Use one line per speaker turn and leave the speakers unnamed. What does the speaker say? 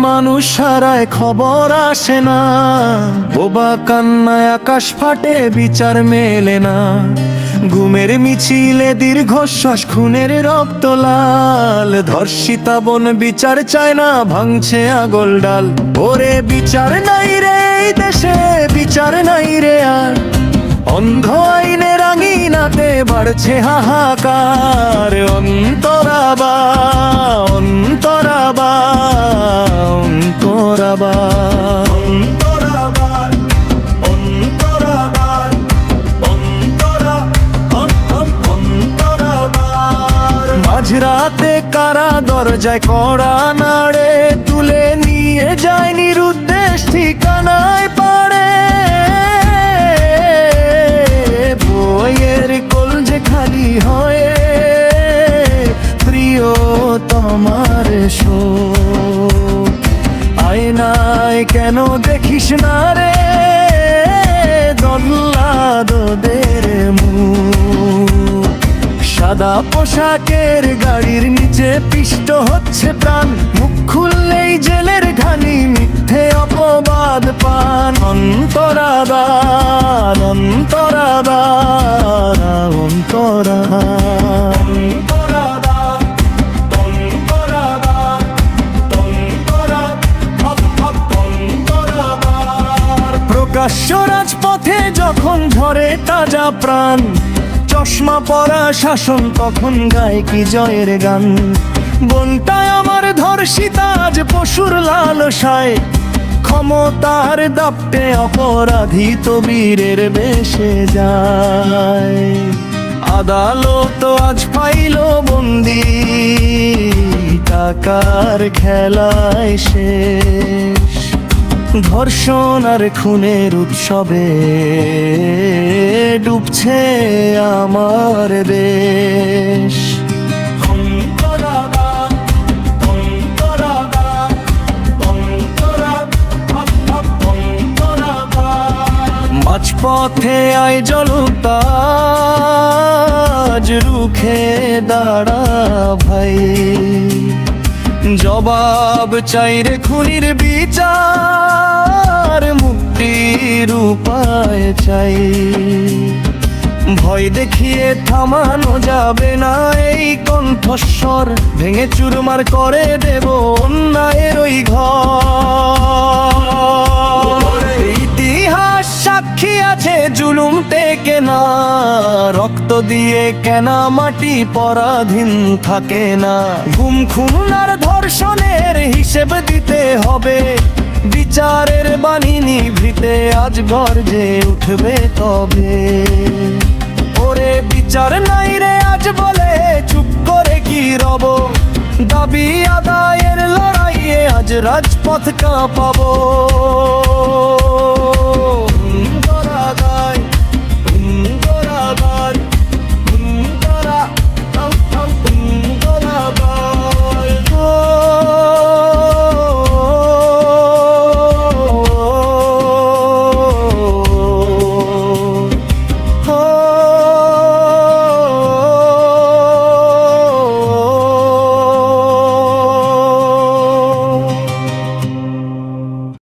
মানুষ হারায় খবর আসে না, বোবা কান্নায় আকাশ ফাটে বিচার মেলে না। ঘুমের মিছিলে দীর্ঘশ্বাস, খুনের রক্ত লাল, ধর্ষিতা বোন বিচার চায় না, ভাঙছে আগল ডাল। ওরে বিচার নাই রে এই দেশে, বিচার নাই রে আর, অন্ধ আইনের আঙিনাতে বাড়ছে হাহাকার। অন্তরাবা অন্তরাবা অন্তরাবা মাঝরাতে কারা দরজায় কড়া নাড়ে, তুলে নিয়ে যায় নিরুদ্দেশ ঠিকানায় পাড়ে। বইয়ের কলজে খালি হয়ে প্রিয় তোমার শোক। আয়নায় কেন দেখিস না রে দোদের মুখ? সাদা পোশাকের গাড়ির নিচে পিষ্ট হচ্ছে প্রাণ, মুখ খুললেই জেলের ঘানি, মিথ্যে অপবাদ পান। অন্তরাবার অন্তরাবার অন্তরাবার। প্রকাশ্য রাজপথে যখন ঝরে তাজা প্রাণ, চশমা পরা শাসন তখন গায় কি জয়ের গান। বোনটায় আমার ধর্ষিতা আজ পশুর লালসায়, ক্ষমতার দাপটে অপরাধী তো বীরের বেশে যায়। আদালত আজ পাইল বন্দি, টাকার খেলায় শেষ। ধর্ষণ আর খুনের উৎসবে ডুবছে আমার দেশ। মাঝপথে আই জলতাজ, রুখে দাঁড়া ভাই, জবাব চাই রে খুনির বিচার, মুক্তির উপায় চাই। ভয় দেখিয়ে থামানো যাবে না এই কণ্ঠস্বর, ভেঙে চুরমার করে দেব অন্যায়ের ওই ঘর। ইতিহাস সাক্ষী আছে জুলুম টেকে না, রক্ত দিয়ে কেনা মাটি পরাধীন থাকে না। গুম খুন আর ধর্ষণের হিসেব দিতে হবে, বিচারের বাণী নিভৃতে আজ গর্জে উঠবে তবে। ওরে বিচার নাই রে আজ বলে চুপ করে কি রব, দাবি আদায়ের লড়াইয়ে আজ রাজপথ কাঁপাবো।